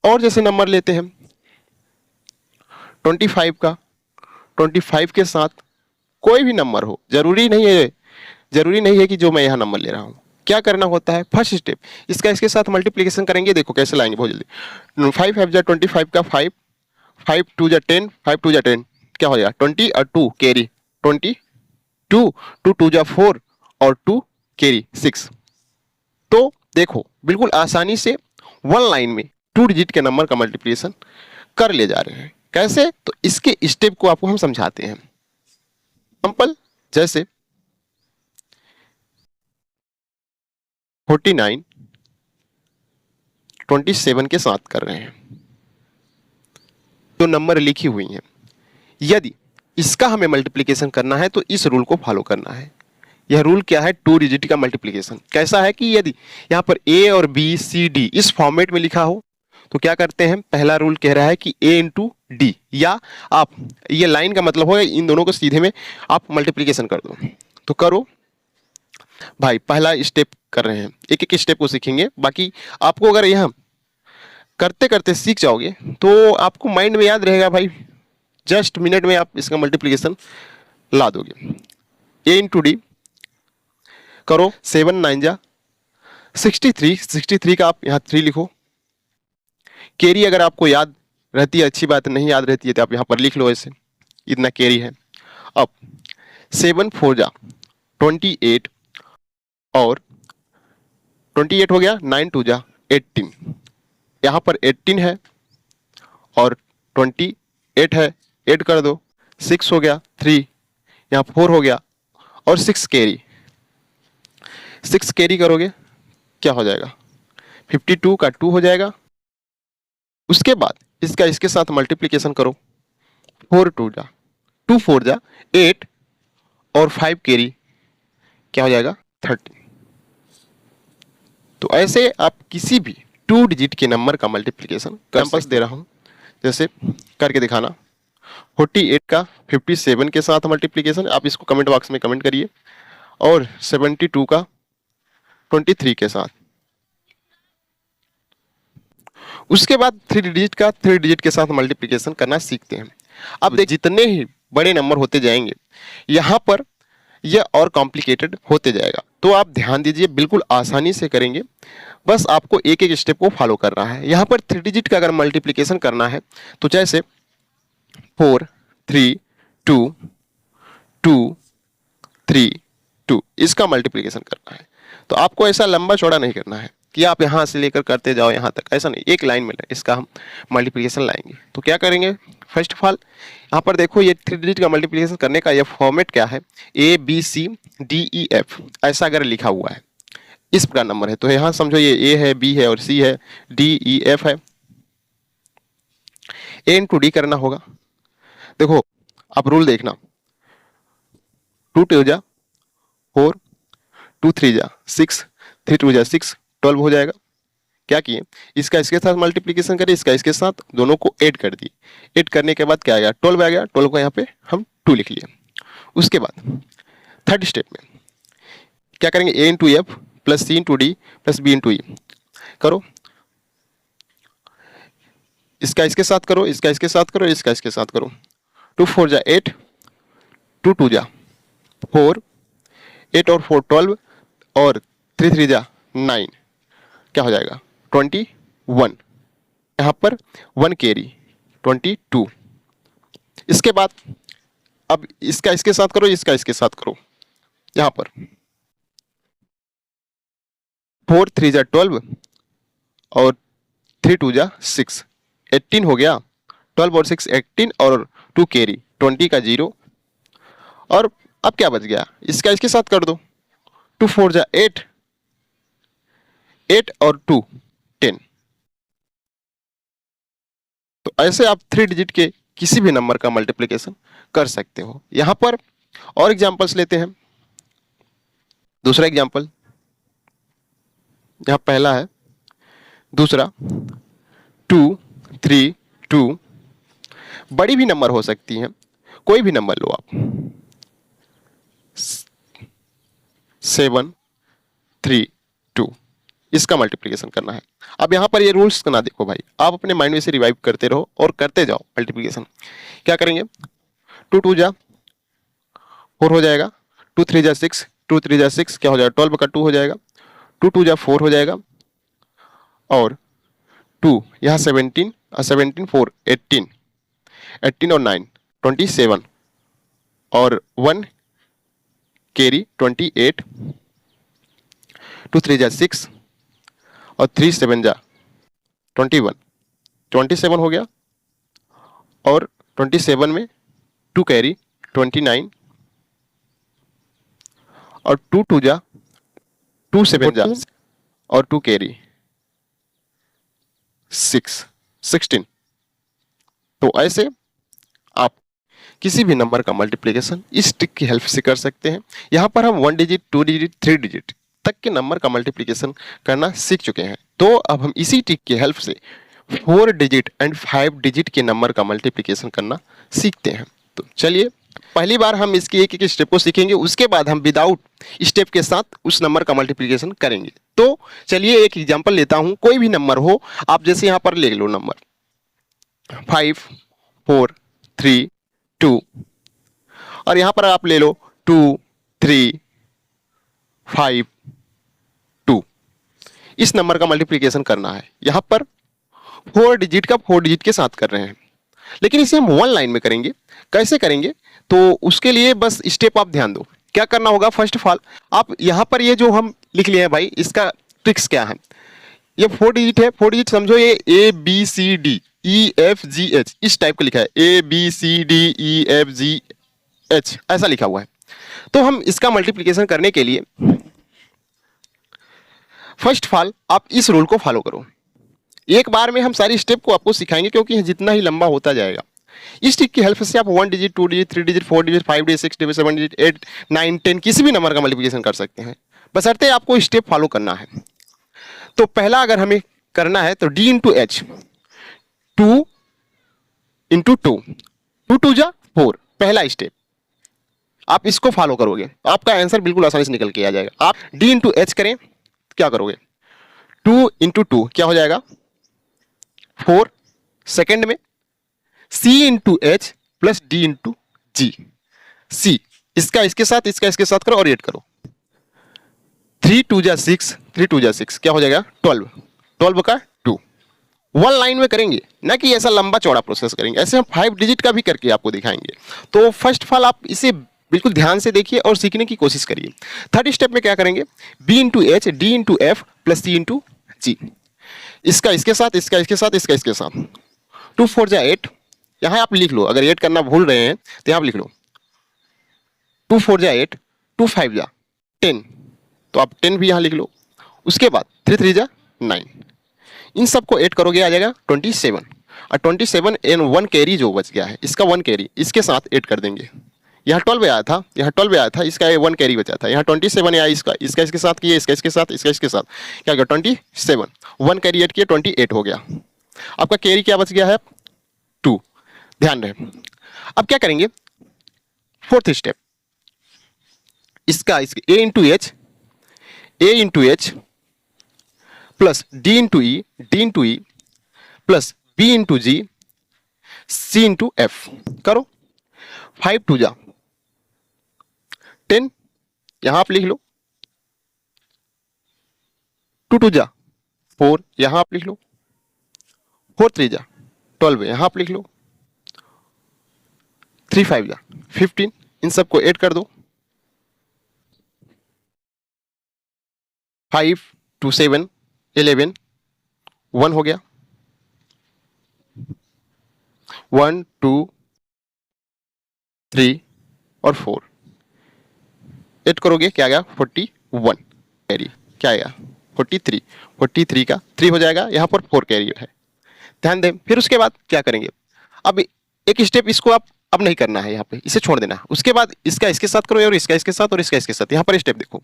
और जैसे नंबर लेते हैं 25 का, 25 के साथ कोई भी नंबर हो, जरूरी नहीं है कि जो मैं यहाँ नंबर ले रहा हूँ। क्या करना होता है, फर्स्ट स्टेप इसके साथ मल्टीप्लिकेशन करेंगे। देखो कैसे लाएंगे बहुत जल्दी। 5 5 जा 25 का 5, 5 2 जा 10, 5 2 जा 10 क्या हो जाएगा 20 और 2 कैरी 22, 2 2 जा 4 और 2 कैरी 6। तो देखो बिल्कुल आसानी से वन लाइन में 2 डिजिट के नंबर का मल्टीप्लिकेशन कर ले जा रहे हैं। कैसे, तो इसके स्टेप को आपको हम समझाते हैं। एग्जांपल जैसे 49 27 के साथ कर रहे हैं, जो नंबर लिखी हुई हैं, यदि इसका हमें मल्टीप्लिकेशन करना है तो इस रूल को फॉलो करना है। यह रूल क्या है, 2 डिजिट का मल्टीप्लिकेशन। कैसा है कि यदि यहाँ पर ए और बी सी डी इस फॉर्मेट में लिखा हो तो क्या करते हैं, पहला रूल कह रहा है कि ए इंटू डी, या आप ये लाइन का मतलब होगा इन दोनों को सीधे में आप मल्टीप्लिकेशन कर दो। तो करो भाई, पहला स्टेप कर रहे हैं, एक एक स्टेप को सीखेंगे। बाकी आपको अगर यहाँ करते करते सीख जाओगे तो आपको माइंड में याद रहेगा भाई, जस्ट मिनट में आप इसका मल्टीप्लिकेशन ला दोगे। ए इंटू डी करो, 7 9 जा 63 का आप यहाँ 3 लिखो। कैरी अगर आपको याद रहती है अच्छी बात, नहीं याद रहती है तो आप यहाँ पर लिख लो, ऐसे इतना कैरी है। अब 7 4 जा 28 और 28 हो गया, 9 2 जा 18, यहाँ पर 18 है और 28 है, 8 कर दो, 6 हो गया, 3 यहाँ 4 हो गया और 6 कैरी करोगे क्या हो जाएगा, 52 का 2 हो जाएगा उसके बाद इसका इसके साथ मल्टीप्लिकेशन करो, 4 2 जा 2 4 जा 8 और 5 कैरी क्या हो जाएगा 30। तो ऐसे आप किसी भी 2 डिजिट के नंबर का मल्टीप्लिकेशन एग्जांपल्स दे रहा हूं, जैसे करके दिखाना। 48 का 57 के साथ मल्टीप्लिकेशन, आप इसको कमेंट बॉक्स में कमेंट करिए, और 72 का 23 के साथ। उसके बाद 3 डिजिट का 3 डिजिट के साथ मल्टीप्लिकेशन करना सीखते हैं। अब जितने ही बड़े नंबर होते जाएंगे यहाँ पर यह और कॉम्प्लिकेटेड होते जाएगा, तो आप ध्यान दीजिए, बिल्कुल आसानी से करेंगे, बस आपको एक एक स्टेप को फॉलो करना है। यहाँ पर 3 डिजिट का अगर मल्टीप्लिकेशन करना है तो जैसे 4 3 2 2 3 2 इसका मल्टीप्लिकेशन करना है। तो आपको ऐसा लंबा चौड़ा नहीं करना है कि आप यहाँ से लेकर करते जाओ यहाँ तक, ऐसा नहीं, एक लाइन में इसका हम मल्टीप्लिकेशन लाएंगे। तो क्या करेंगे, फर्स्ट ऑफ ऑल यहाँ पर देखो ये 3 डिजिट का मल्टीप्लिकेशन करने का ये फॉर्मेट क्या है, ABCDEF ऐसा अगर लिखा हुआ है, इस प्रकार नंबर है, तो यहाँ समझो ये A है, B है और C है, DEF है। A इंटू D करना होगा। देखो आप रूल देखना, 2 2 जा 4 2 3 जा 6 3 2 जा 6 12 हो जाएगा। क्या किए, इसका इसके साथ मल्टीप्लिकेशन करें, इसका इसके साथ, दोनों को ऐड कर दिए। ऐड करने के बाद क्या आ गया, 12 आ गया। 12 को यहाँ पे हम 2 लिख लिए। उसके बाद थर्ड स्टेप में क्या करेंगे, A into F plus C into D plus B into E करो। इसका इसके साथ करो, इसका इसके साथ करो, इसका इसके साथ करो। 2 4 जा 8 2 2 जा 4 8 और 4 12 और 3 3 जा 9 क्या हो जाएगा 21। यहाँ पर 1 कैरी 22। इसके बाद अब इसका इसके साथ करो, इसका इसके साथ करो। यहाँ पर 4 3 जा 12 और 3 2 जा 6 18 हो गया। 12 और 6 18 और 2 कैरी 20 का 0। और अब क्या बच गया, इसका इसके साथ कर दो। 2 4 जा 8 8 और 2 10। तो ऐसे आप 3 डिजिट के किसी भी नंबर का मल्टीप्लिकेशन कर सकते हो। यहां पर और एग्जांपल्स लेते हैं। दूसरा एग्जांपल, यहां पहला है, दूसरा 2 3 2। बड़ी भी नंबर हो सकती हैं, कोई भी नंबर लो आप, 7 3 2 इसका मल्टीप्लिकेशन करना है। अब यहाँ पर ये रूल्स ना देखो भाई, आप अपने माइंड में से रिवाइव करते रहो और करते जाओ मल्टीप्लिकेशन। क्या करेंगे, 2 2 जा 4 हो जाएगा, 2 3 जा 6 2 3 जा 6 क्या हो जाएगा 12 का 2 हो जाएगा, 2 2 जा 4 हो जाएगा, और 2 यहाँ 17 17 4 18 18 और 9 27 और 1 कैरी 28 2 3 जा 6 और 3 7 जा 21 27 हो गया, और 27 में 2 कैरी 29 और 2 2 जा 2 7 जा और 2 कैरी 6 16। तो ऐसे आप किसी भी नंबर का मल्टीप्लिकेशन इस ट्रिक की हेल्प से कर सकते हैं। यहाँ पर हम 1 डिजिट 2 डिजिट 3 डिजिट तक के नंबर का मल्टीप्लिकेशन करना सीख चुके हैं। तो अब हम इसी ट्रिक की हेल्प से 4 डिजिट एंड 5 डिजिट के नंबर का मल्टीप्लिकेशन करना सीखते हैं। तो चलिए, पहली बार हम इसके एक एक स्टेप को सीखेंगे, उसके बाद हम विदाउट स्टेप के साथ उस नंबर का मल्टीप्लिकेशन करेंगे। तो चलिए एक एग्जांपल लेता हूं, कोई भी नंबर हो, आप जैसे यहाँ पर ले लो नंबर 5 4 3 2, और यहाँ पर आप ले लो 2 3 5 2। इस नंबर का मल्टीप्लिकेशन करना है। यहाँ पर 4 डिजिट का 4 डिजिट के साथ कर रहे हैं, लेकिन इसे हम 1 लाइन में करेंगे। कैसे करेंगे, तो उसके लिए बस स्टेप आप ध्यान दो। क्या करना होगा, फर्स्ट ऑफ ऑल आप यहाँ पर ये जो हम लिख लिए हैं भाई, इसका ट्रिक्स क्या है। ये 4 डिजिट है, 4 डिजिट समझो ये ABCDEFGH इस टाइप का लिखा है, ABCDEFGH ऐसा लिखा हुआ है। तो हम इसका मल्टीप्लिकेशन करने के लिए फर्स्ट ऑफ ऑल आप इस रूल को फॉलो करो। एक बार में हम सारी स्टेप को आपको सिखाएंगे, क्योंकि जितना ही लंबा होता जाएगा इस ट्रिक की हेल्प से आप 1 digit, 2 digit, 3 digit, 4 digit, 5 digit, 6 digit, 7 digit, 8, 9, 10 किसी भी नंबर का मल्टीप्लिकेशन कर सकते हैं, बशर्ते आपको स्टेप फॉलो करना है। तो पहला अगर हमें करना है तो d इंटू एच, 2 इंटू 2, 2 2 जा 4, पहला स्टेप आप इसको फॉलो करोगे तो आपका आंसर बिल्कुल आसानी से निकल के आ जाएगा। आप d इंटू एच करें तो क्या करोगे, 2 इंटू 2 क्या हो जाएगा 4, सेकेंड में c into H plus d into G, c इसका इसके साथ, इसका इसके साथ करो और ऐड करो, 3 2 जा 6, 3 2 जा 6 क्या हो जाएगा 12, 12 का 2। वन लाइन में करेंगे, ना कि ऐसा लंबा चौड़ा प्रोसेस करेंगे, ऐसे हम 5 डिजिट का भी करके आपको दिखाएंगे। तो फर्स्ट ऑफ ऑल आप इसे बिल्कुल ध्यान से देखिए और सीखने की कोशिश करिए। थर्ड स्टेप में क्या करेंगे, b into H, D into F plus c into G, इसका इसके साथ, इसका इसके साथ, इसका इसके साथ, 2 4 जा 8, यहाँ आप लिख लो, अगर ऐड करना भूल रहे हैं तो यहाँ आप लिख लो 2 4 जा 8, 2 5 जा 10, तो आप 10 भी यहाँ लिख लो। उसके बाद 3 3 जा 9, इन सबको ऐड करोगे आ जाएगा 27, और 27 एंड 1 कैरी जो बच गया है, इसका 1 कैरी इसके साथ ऐड कर देंगे। यहाँ 12 आया था, यहाँ 12 आया था, इसका 1 कैरी बचा था, यहाँ 27 आया, इसका इसका इसके साथ किया, इसका इसके साथ, इसका इसके साथ, क्या हो गया 27, 1 कैरी ऐड किया 28 हो गया। आपका कैरी क्या बच गया है 2, ध्यान रहे। अब क्या करेंगे, फोर्थ स्टेप, इसका इसके a into H, a into H plus d into E, d into E plus b into G, c into F करो, 5 2 जा 10, यहां आप लिख लो, 2 2 जा 4, यहां आप लिख लो, 4 3 जा 12, यहां आप लिख लो, 3 5 जा 15, इन सबको ऐड कर दो, 5 2 7 11, 1 हो गया, 1 2 3 और 4 ऐड करोगे क्या आएगा 41 कैरी, क्या आएगा 43, 43 का 3 हो जाएगा, यहाँ पर 4 कैरी है, ध्यान दें। फिर उसके बाद क्या करेंगे, अब एक स्टेप इसको आप अब नहीं करना है, यहाँ पे इसे छोड़ देना है। उसके बाद इसका इसके साथ करो और इसका इसके साथ और इसका इसके साथ, यहाँ पर स्टेप देखो,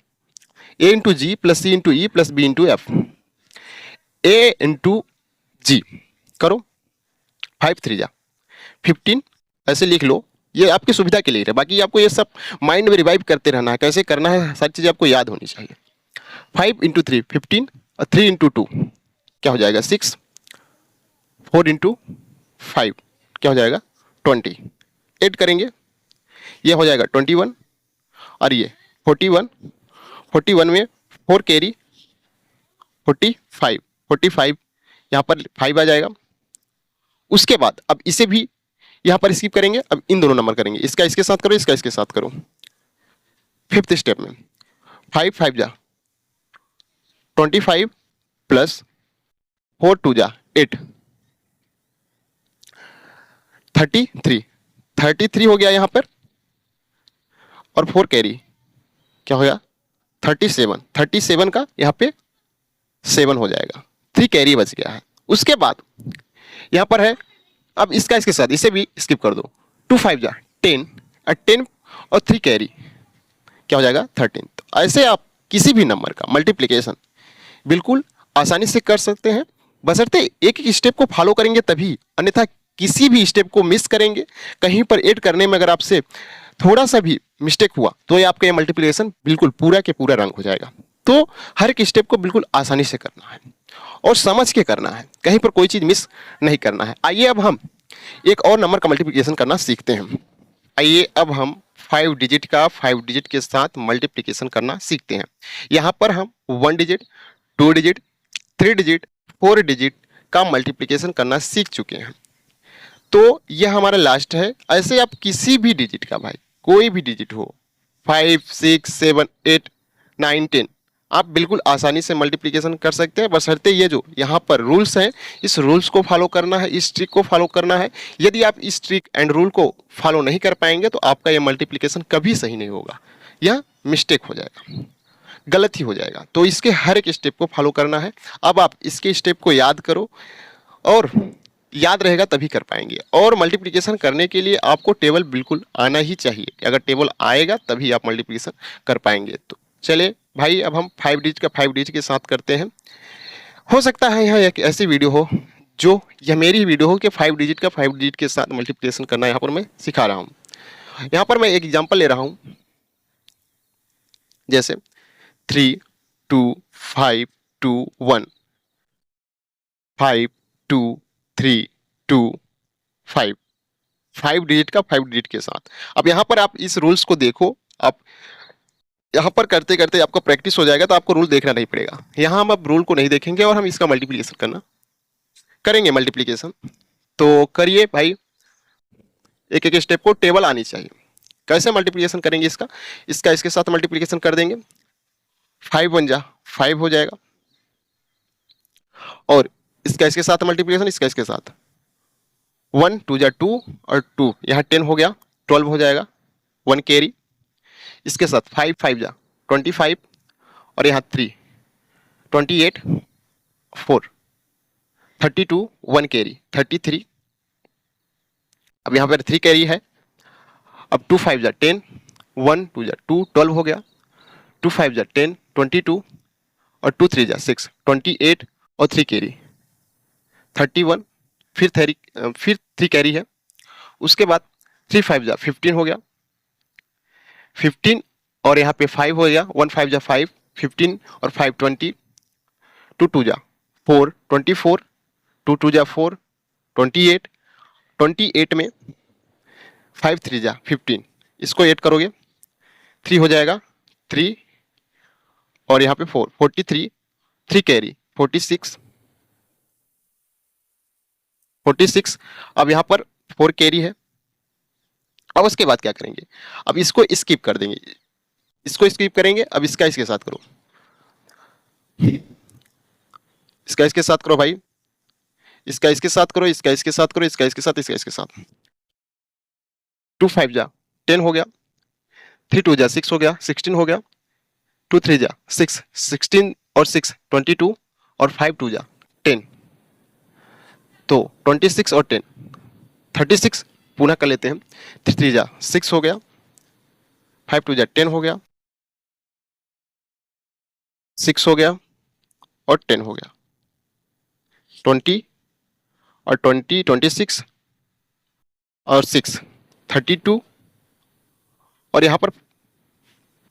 a into G plus c into E plus b into F, a into G करो, 5 3 जा 15, ऐसे लिख लो, ये आपकी सुविधा के लिए है, बाकी आपको ये सब माइंड में रिवाइव करते रहना है, कैसे करना है सारी चीज़ें आपको याद होनी चाहिए। 5 इंटू 3 15, और 3 इंटू 2 क्या हो जाएगा 6, 4 इंटू 5 क्या हो जाएगा 20, ऐड करेंगे ये हो जाएगा 21, और ये 41, 41 में 4 कैरी 45, 45 यहाँ पर 5 आ जाएगा। उसके बाद अब इसे भी यहाँ पर स्किप करेंगे, अब इन दोनों नंबर करेंगे, इसका इसके साथ करो, इसका इसके साथ करो। फिफ्थ स्टेप में 5 5 जा 25 प्लस 4 2 जा 8, 33, 33 हो गया यहाँ पर, और 4 कैरी क्या हो गया 37, 37 का यहाँ पे 7 हो जाएगा, 3 कैरी बच गया है। उसके बाद यहाँ पर है, अब इसका इसके साथ इसे भी स्किप कर दो, 2 5 जा 10, और 10 और 3 कैरी क्या हो जाएगा 13। तो ऐसे आप किसी भी नंबर का मल्टीप्लिकेशन बिल्कुल आसानी से कर सकते हैं, बशर्ते एक एक स्टेप को फॉलो करेंगे तभी, अन्यथा किसी भी स्टेप को मिस करेंगे, कहीं पर ऐड करने में अगर आपसे थोड़ा सा भी मिस्टेक हुआ तो ये आपका ये मल्टीप्लिकेशन बिल्कुल पूरा के पूरा रंग हो जाएगा। तो हर एक स्टेप को बिल्कुल आसानी से करना है और समझ के करना है, कहीं पर कोई चीज़ मिस नहीं करना है। आइए अब हम एक और नंबर का मल्टीप्लिकेशन करना सीखते हैं। आइए अब हम 5 डिजिट का 5 डिजिट के साथ मल्टीप्लिकेशन करना सीखते हैं। यहाँ पर हम 1 डिजिट, 2 डिजिट, 3 डिजिट, 4 डिजिट का मल्टीप्लिकेशन करना सीख चुके हैं, तो यह हमारा लास्ट है। ऐसे आप किसी भी डिजिट का, भाई कोई भी डिजिट हो, 5 6 7 8 9 10, आप बिल्कुल आसानी से मल्टीप्लिकेशन कर सकते हैं, बशर्ते ये जो यहाँ पर रूल्स हैं इस रूल्स को फॉलो करना है, इस ट्रिक को फॉलो करना है। यदि आप इस ट्रिक एंड रूल को फॉलो नहीं कर पाएंगे तो आपका ये मल्टीप्लिकेशन कभी सही नहीं होगा, यह मिस्टेक हो जाएगा। गलत ही हो जाएगा। तो इसके हर एक स्टेप को फॉलो करना है। अब आप इसके स्टेप को याद करो, और याद रहेगा तभी कर पाएंगे। और मल्टीप्लिकेशन करने के लिए आपको टेबल बिल्कुल आना ही चाहिए। अगर टेबल आएगा तभी आप मल्टीप्लिकेशन कर पाएंगे। तो चले भाई, अब हम 5 डिजिट का 5 डिजिट के साथ करते हैं। हो सकता है यह एक ऐसी वीडियो हो जो यह मेरी वीडियो हो कि 5 डिजिट का 5 डिजिट के साथ मल्टीप्लिकेशन करना यहाँ पर मैं सिखा रहा हूँ। यहाँ पर मैं एक एग्जांपल ले रहा हूँ, जैसे 3 2 5 2 1, 5 2 3 2 5, 5 डिजिट का 5 डिजिट के साथ। अब यहाँ पर आप इस रूल्स को देखो। आप यहाँ पर करते करते आपको प्रैक्टिस हो जाएगा, तो आपको रूल देखना नहीं पड़ेगा। यहाँ हम अब रूल को नहीं देखेंगे और हम इसका मल्टीप्लिकेशन करेंगे मल्टीप्लिकेशन। तो करिए भाई, एक एक स्टेप को टेबल आनी चाहिए। कैसे मल्टीप्लिकेशन करेंगे इसका, इसके साथ मल्टीप्लिकेशन कर देंगे। 5 1 जा 5 हो जाएगा, और इसका इसके साथ मल्टीप्लिकेशन, इसका इसके साथ 1 2 जा 2, और 2 यहाँ 10 हो गया, 12 हो जाएगा, 1 कैरी। इसके साथ 5 5 जा 25, और यहाँ 3 28 4 32, 1 कैरी 33। अब यहाँ पर 3 कैरी है। अब 2 5 जा 10, 1 2 जा 2, 12 हो गया, 2 5 जा 10 22, और 2 3 जा 6 28, और 3 कैरी 31। फिर 3 कैरी है। उसके बाद 3 5 जा 15 हो गया, 15, और यहाँ पे 5 हो गया, 1 5 जा 5 15, और 5 20, 2 2 जा 4 24, 2 2 जा 4 28, 28 में 5 3 जा 15, इसको ऐड करोगे 3 हो जाएगा, 3, और यहाँ पे 4 43, 3 कैरी 46 46। अब यहाँ पर 4 कैरी है। अब उसके बाद क्या करेंगे, अब इसको स्किप कर देंगे, इसको स्किप करेंगे। अब इसका इसके साथ करो, इसका इसके साथ करो भाई, इसका इसके साथ करो, इसका इसके साथ करो, इसका इसके साथ, इसका इसके साथ। 2 5 जा 10 हो गया, 3 2 जा 6 हो गया, 16 हो गया, 2 3 जा 6 16, और 6 22, और 5 2 जा 10। तो 26 और 10 36 पुनः कर लेते हैं। 3 3 जा 6 हो गया, 5 2 जा 10 हो गया, 6 हो गया, और 10 हो गया, 20, और 20 26, और 6 32, और यहाँ पर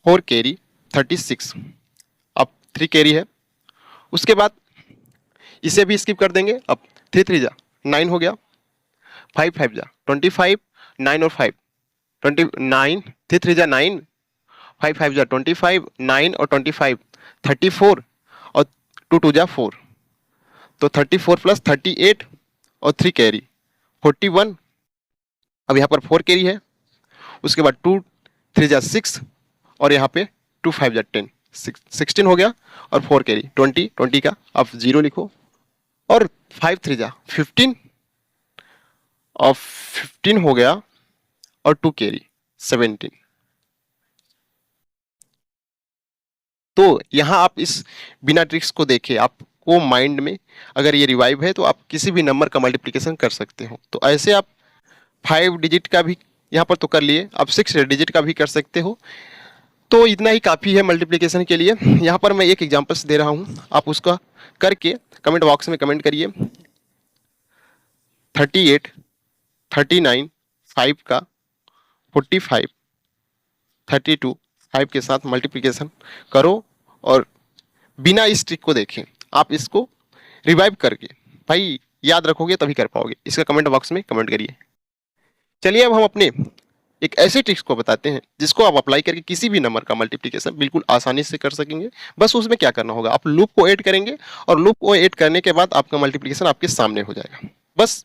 4 कैरी 36। अब 3 कैरी है। उसके बाद इसे भी स्किप कर देंगे। अब 3 3 जा 9 हो गया, 5 5 जा 25, 9 और 5 29, 3 3 जा 9, 5 5 जा 25, 9 और 25 34, और 2 2 जा 4, तो 34 प्लस 38, और 3 कैरी 41। अब यहाँ पर 4 कैरी है। उसके बाद 2 3 जा 6, और यहाँ पे 2 5 जा 10, 16 हो गया, और 4 कैरी 20 20 का आप 0 लिखो, और 5 3 जा 15, और 15 हो गया, और 2 कैरी 17। तो यहाँ आप इस बिना ट्रिक्स को देखे, आपको माइंड में अगर ये रिवाइव है तो आप किसी भी नंबर का मल्टीप्लिकेशन कर सकते हो। तो ऐसे आप 5 डिजिट का भी यहाँ पर तो कर लिए, आप 6 डिजिट का भी कर सकते हो। तो इतना ही काफ़ी है मल्टीप्लिकेशन के लिए। यहाँ पर मैं एक एग्जाम्पल्स दे रहा हूँ, आप उसका करके कमेंट बॉक्स में कमेंट करिए। 38 39 5 का 45 32 5 के साथ मल्टीप्लिकेशन करो, और बिना इस ट्रिक को देखें आप इसको रिवाइव करके भाई याद रखोगे तभी कर पाओगे। इसका कमेंट बॉक्स में कमेंट करिए। चलिए अब हम अपने एक ऐसे ट्रिक्स को बताते हैं जिसको आप अप्लाई करके किसी भी नंबर का मल्टीप्लिकेशन बिल्कुल आसानी से कर सकेंगे। बस उसमें क्या करना होगा, आप लूप को ऐड करेंगे, और लूप को ऐड करने के बाद आपका मल्टीप्लिकेशन आपके सामने हो जाएगा। बस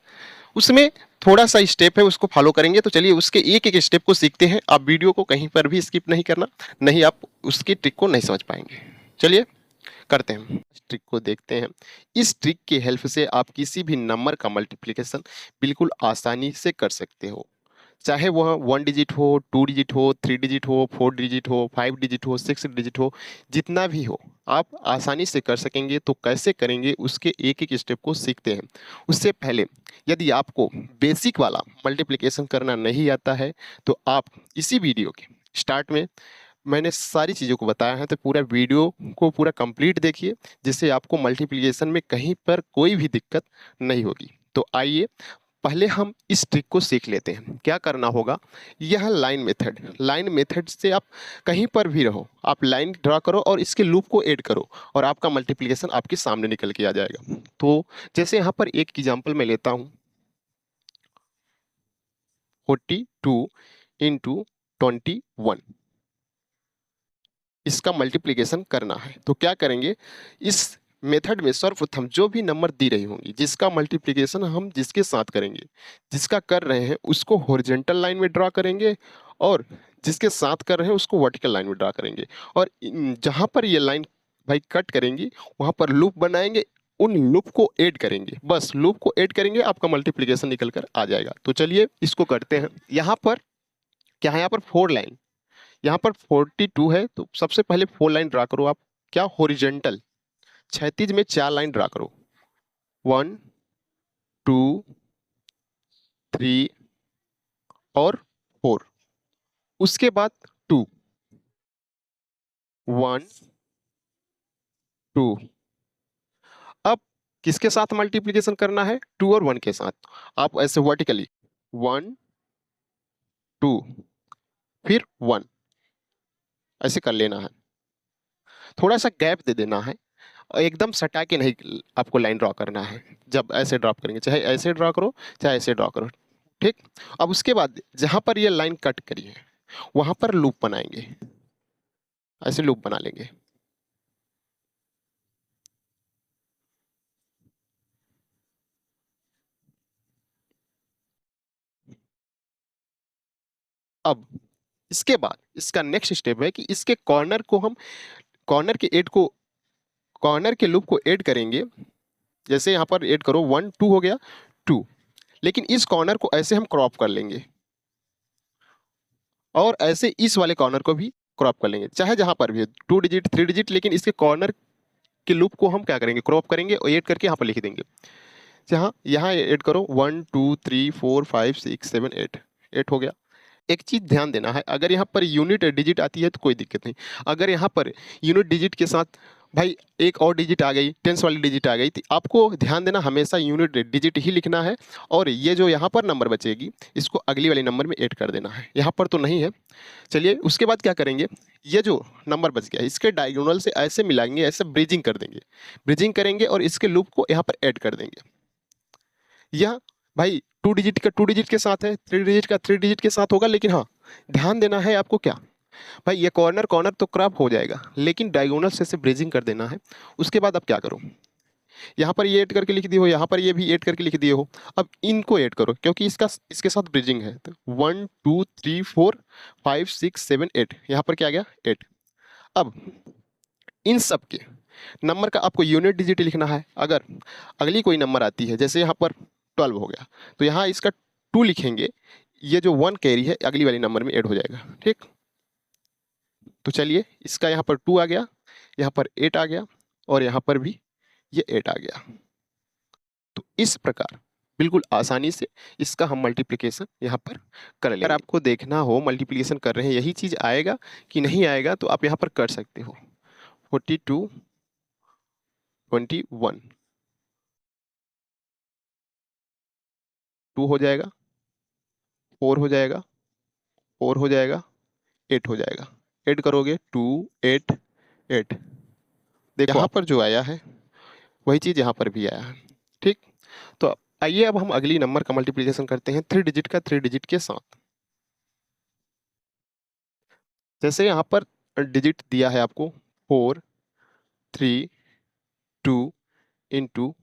उसमें थोड़ा सा स्टेप है, उसको फॉलो करेंगे। तो चलिए उसके एक एक स्टेप को सीखते हैं। आप वीडियो को कहीं पर भी स्किप नहीं करना, नहीं आप उसकी ट्रिक को नहीं समझ पाएंगे। चलिए करते हैं, इस ट्रिक को देखते हैं। इस ट्रिक की हेल्प से आप किसी भी नंबर का मल्टीप्लिकेशन बिल्कुल आसानी से कर सकते हो। चाहे वह 1 डिजिट हो, 2 डिजिट हो, 3 डिजिट हो, 4 डिजिट हो, 5 डिजिट हो, 6 डिजिट हो, जितना भी हो आप आसानी से कर सकेंगे। तो कैसे करेंगे उसके एक एक स्टेप को सीखते हैं। उससे पहले यदि आपको बेसिक वाला मल्टीप्लिकेशन करना नहीं आता है तो आप इसी वीडियो के स्टार्ट में मैंने सारी चीज़ों को बताया है, तो पूरा वीडियो को पूरा कंप्लीट देखिए, जिससे आपको मल्टीप्लिकेशन में कहीं पर कोई भी दिक्कत नहीं होगी। तो आइए पहले हम इस ट्रिक को सीख लेते हैं। क्या करना होगा, यह लाइन मेथड से आप कहीं पर भी रहो, आप लाइन ड्रा करो और इसके लूप को ऐड करो और आपका मल्टीप्लिकेशन आपके सामने निकल के आ जाएगा। तो जैसे यहाँ पर एक एग्जांपल मैं लेता हूँ, 42 इंटू 21, इसका मल्टीप्लिकेशन करना है। तो क्या करेंगे, इस मेथड में सर्वप्रथम जो भी नंबर दी रही होंगी जिसका मल्टीप्लिकेशन हम जिसके साथ करेंगे, जिसका कर रहे हैं उसको हॉरिजॉन्टल लाइन में ड्रा करेंगे और जिसके साथ कर रहे हैं उसको वर्टिकल लाइन में ड्रा करेंगे। और जहाँ पर ये लाइन भाई कट करेंगी वहाँ पर लूप बनाएंगे, उन लूप को ऐड करेंगे, बस लूप को ऐड करेंगे, आपका मल्टीप्लिकेशन निकल कर आ जाएगा। तो चलिए इसको करते हैं। यहाँ पर क्या है, यहाँ पर 4 लाइन, यहाँ पर 42 है तो सबसे पहले 4 लाइन ड्रा करो आप। क्या, हॉरिजॉन्टल, क्षैतिज में 4 लाइन ड्रा करो, 1 2 3 और 4। उसके बाद 2 1 2। अब किसके साथ मल्टीप्लिकेशन करना है, 2 और 1 के साथ। आप ऐसे वर्टिकली 1 2 फिर 1 ऐसे कर लेना है, थोड़ा सा गैप दे देना है, एकदम सटा के नहीं आपको लाइन ड्रॉ करना है। जब ऐसे ड्रॉप करेंगे, चाहे ऐसे ड्रॉ करो चाहे ऐसे ड्रॉ करो, ठीक। अब उसके बाद जहां पर ये लाइन कट करी है वहां पर लूप बनाएंगे, ऐसे लूप बना लेंगे। अब इसके बाद इसका नेक्स्ट स्टेप है कि इसके कॉर्नर को हम कॉर्नर के लूप को ऐड करेंगे। जैसे यहाँ पर ऐड करो, 1 2 हो गया 2, लेकिन इस कॉर्नर को ऐसे हम क्रॉप कर लेंगे और ऐसे इस वाले कॉर्नर को भी क्रॉप कर लेंगे, चाहे जहां पर भी 2 डिजिट 3 डिजिट, लेकिन इसके कॉर्नर के लूप को हम क्या करेंगे, क्रॉप करेंगे और ऐड करके यहाँ पर लिख देंगे। जहाँ यहाँ ऐड करो 1 2 3 4 5 6 7 8, 8 हो गया। एक चीज ध्यान देना है, अगर यहाँ पर यूनिट डिजिट आती है तो कोई दिक्कत नहीं। अगर यहाँ पर यूनिट डिजिट के साथ भाई एक और डिजिट आ गई, टेंस वाली डिजिट आ गई, तो आपको ध्यान देना हमेशा यूनिट डिजिट ही लिखना है और ये जो यहाँ पर नंबर बचेगी इसको अगली वाले नंबर में ऐड कर देना है। यहाँ पर तो नहीं है। चलिए उसके बाद क्या करेंगे, ये जो नंबर बच गया इसके डायगोनल से ऐसे मिलाएंगे, ऐसे ब्रिजिंग कर देंगे, ब्रिजिंग करेंगे और इसके लूप को यहाँ पर ऐड कर देंगे। यह भाई 2 डिजिट का 2 डिजिट के साथ है, 3 डिजिट का 3 डिजिट के साथ होगा, लेकिन हाँ ध्यान देना है आपको क्या भाई, ये कॉर्नर कॉर्नर तो क्रॉप हो जाएगा लेकिन डायगोनल से ब्रिजिंग कर देना है। उसके बाद अब क्या करो, यहाँ पर ये ऐड करके लिख दिए हो, यहाँ पर ये भी ऐड करके लिख दिए हो, अब इनको ऐड करो क्योंकि इसके साथ ब्रिजिंग है। तो 1 2 3 4 5 6 7 8, यहाँ पर क्या आ गया 8। अब इन सब के नंबर का आपको यूनिट डिजिट लिखना है। अगर अगली कोई नंबर आती है, जैसे यहाँ पर 12 हो गया, तो यहाँ इसका 2 लिखेंगे, ये जो 1 कैरी है अगली वाली नंबर में ऐड हो जाएगा, ठीक। तो चलिए इसका यहाँ पर 2 आ गया, यहाँ पर 8 आ गया और यहाँ पर भी ये 8 आ गया। तो इस प्रकार बिल्कुल आसानी से इसका हम मल्टीप्लिकेशन यहाँ पर कर लेंगे। अगर आपको देखना हो मल्टीप्लिकेशन कर रहे हैं यही चीज़ आएगा कि नहीं आएगा, तो आप यहाँ पर कर सकते हो। 42 21 2 हो जाएगा, 4 हो जाएगा, 4 हो जाएगा, 8 हो जाएगा। ऐड करोगे 2 8 8, देखो यहाँ पर जो आया है वही चीज़ यहाँ पर भी आया है, ठीक। तो आइए अब हम अगली नंबर का मल्टीप्लिकेशन करते हैं 3 डिजिट का 3 डिजिट के साथ। जैसे यहाँ पर डिजिट दिया है आपको 4 3 2 इंटू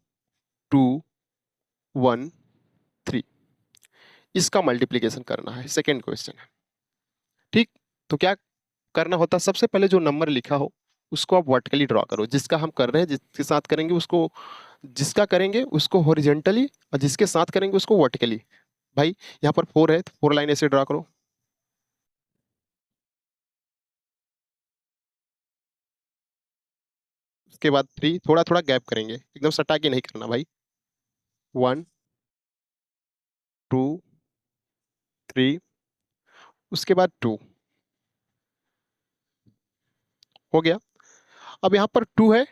2 1 3, इसका मल्टीप्लिकेशन करना है, सेकेंड क्वेश्चन है, ठीक। तो क्या करना होता है, सबसे पहले जो नंबर लिखा हो उसको आप वर्टिकली ड्रॉ करो, जिसका हम कर रहे हैं जिसके साथ करेंगे उसको, जिसका करेंगे उसको हॉरिजॉन्टली और जिसके साथ करेंगे उसको वर्टिकली भाई यहाँ पर 4 है तो 4 लाइन ऐसे ड्रा करो। उसके बाद 3, थोड़ा थोड़ा गैप करेंगे, एकदम सटा के नहीं करना भाई। 1 2 3, उसके बाद 2 हो गया। अब यहाँ पर 2 है,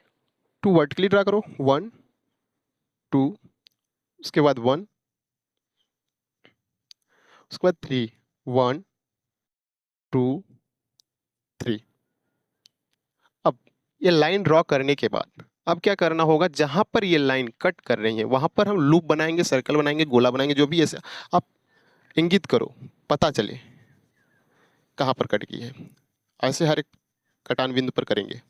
2 वर्टिकली ड्रा करो। 1 2, उसके बाद 1, उसके बाद 3, 1 2 3। अब ये लाइन ड्रॉ करने के बाद अब क्या करना होगा, जहां पर ये लाइन कट कर रही है वहां पर हम लूप बनाएंगे, सर्कल बनाएंगे, गोला बनाएंगे, जो भी ऐसे आप इंगित करो, पता चले कहां पर कट की है। ऐसे हर एक कटान बिंदु पर करेंगे।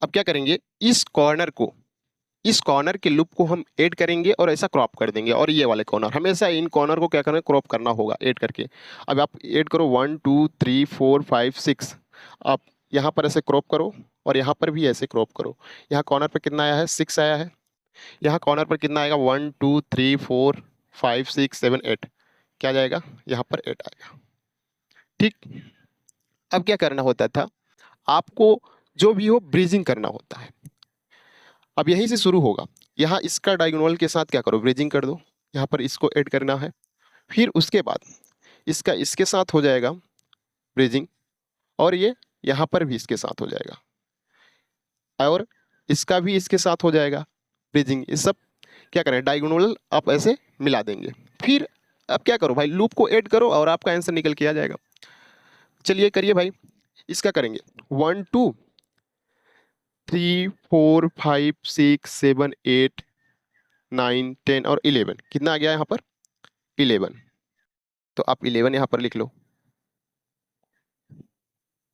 अब क्या करेंगे, इस कॉर्नर के लूप को हम ऐड करेंगे और ऐसा क्रॉप कर देंगे, और ये वाले कॉर्नर हमेशा इन कॉर्नर को क्या करना है, क्रॉप करना होगा ऐड करके। अब आप ऐड करो 1 2 3 4 5 6। आप यहाँ पर ऐसे क्रॉप करो और यहाँ पर भी ऐसे क्रॉप करो। यहाँ कॉर्नर पर कितना आया है, 6 आया है। यहाँ कॉर्नर पर कितना आएगा, 1 2 3 4 5 6 7 8। क्या जाएगा, यहाँ पर 8 आएगा। ठीक। अब क्या करना होता था आपको, जो भी हो ब्रिजिंग करना होता है। अब यहीं से शुरू होगा। यहाँ इसका डायगोनल के साथ क्या करो, ब्रिजिंग कर दो। यहाँ पर इसको ऐड करना है, फिर उसके बाद इसका इसके साथ हो जाएगा ब्रिजिंग, और ये यहाँ पर भी इसके साथ हो जाएगा, और इसका भी इसके साथ हो जाएगा ब्रिजिंग। ये सब क्या करें, डायगोनल आप ऐसे मिला देंगे। फिर अब क्या करो भाई, लूप को ऐड करो और आपका आंसर निकल के आ जाएगा। चलिए करिए भाई, इसका करेंगे 1 2 3 4 5 6 7 8 9 10 और 11। कितना आ गया यहाँ पर, 11। तो आप 11 यहाँ पर लिख लो।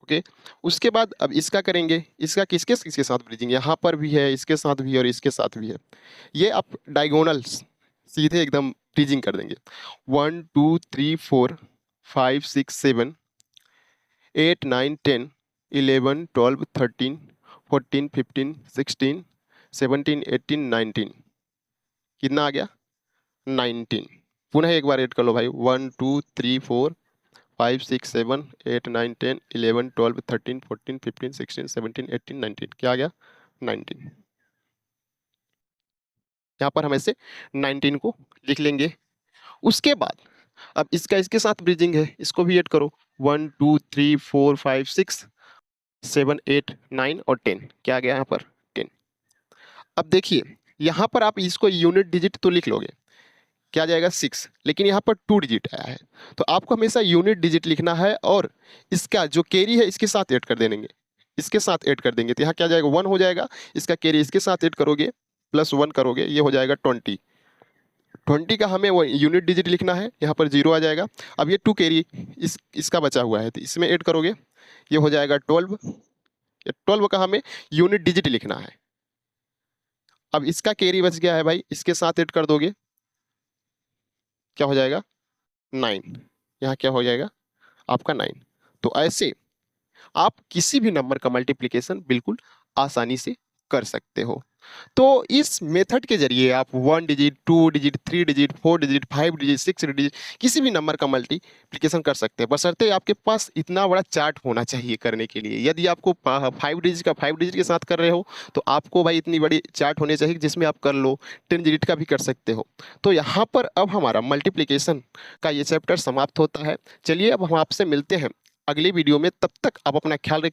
ओके। उसके बाद अब इसका करेंगे, इसका किसके किसके साथ ब्रिजिंग, यहाँ पर भी है, इसके साथ भी है और इसके साथ भी है। ये आप डायगोनल्स सीधे एकदम ब्रिजिंग कर देंगे। 1 2 3 4 5 6 7 8 9 10 11 12 13 14 15 16 17 18 19। कितना आ गया, 19। पुनः एक बार ऐड कर लो भाई, 1 2 3 4 5 6 7 8 9 10 11 12 13 14 15 16 17 18 19। क्या आ गया, 19। यहाँ पर हम ऐसे 19 को लिख लेंगे। उसके बाद अब इसका इसके साथ ब्रिजिंग है, इसको भी ऐड करो। 1 2 3 4 5 6 7 8 9 और 10। क्या आ गया यहाँ पर, 10। अब देखिए यहाँ पर आप इसको यूनिट डिजिट तो लिख लोगे, क्या जाएगा 6, लेकिन यहाँ पर 2 डिजिट आया है, तो आपको हमेशा यूनिट डिजिट लिखना है, और इसका जो कैरी है इसके साथ ऐड कर देंगे, इसके साथ ऐड कर देंगे। तो यहाँ क्या जाएगा, 1 हो जाएगा, इसका कैरी इसके साथ ऐड करोगे प्लस 1 करोगे, ये हो जाएगा 20। 20 का हमें वो यूनिट डिजिट लिखना है, यहाँ पर 0 आ जाएगा। अब ये 2 कैरी इसका बचा हुआ है, तो इसमें ऐड करोगे, ये हो जाएगा 12। 12 का हमें यूनिट डिजिट लिखना है। अब इसका कैरी बच गया है भाई, इसके साथ ऐड कर दोगे, क्या हो जाएगा, 9। यहाँ क्या हो जाएगा आपका 9। तो ऐसे आप किसी भी नंबर का मल्टीप्लिकेशन बिल्कुल आसानी से कर सकते हो। तो इस मेथड के जरिए आप 1 digit, 2 digit, 3 digit, 4 digit, 5 digit, 6 digit किसी भी नंबर का मल्टीप्लिकेशन कर सकते हैं, बशर्ते आपके पास इतना बड़ा चार्ट होना चाहिए करने के लिए। यदि आपको 5 डिजिट का 5 डिजिट के साथ कर रहे हो तो आपको भाई इतनी बड़ी चार्ट होनी चाहिए जिसमें आप कर लो, 10 डिजिट का भी कर सकते हो। तो यहाँ पर अब हमारा मल्टीप्लिकेशन का ये चैप्टर समाप्त होता है। चलिए अब हम आपसे मिलते हैं अगली वीडियो में, तब तक आप अपना ख्याल रखिए।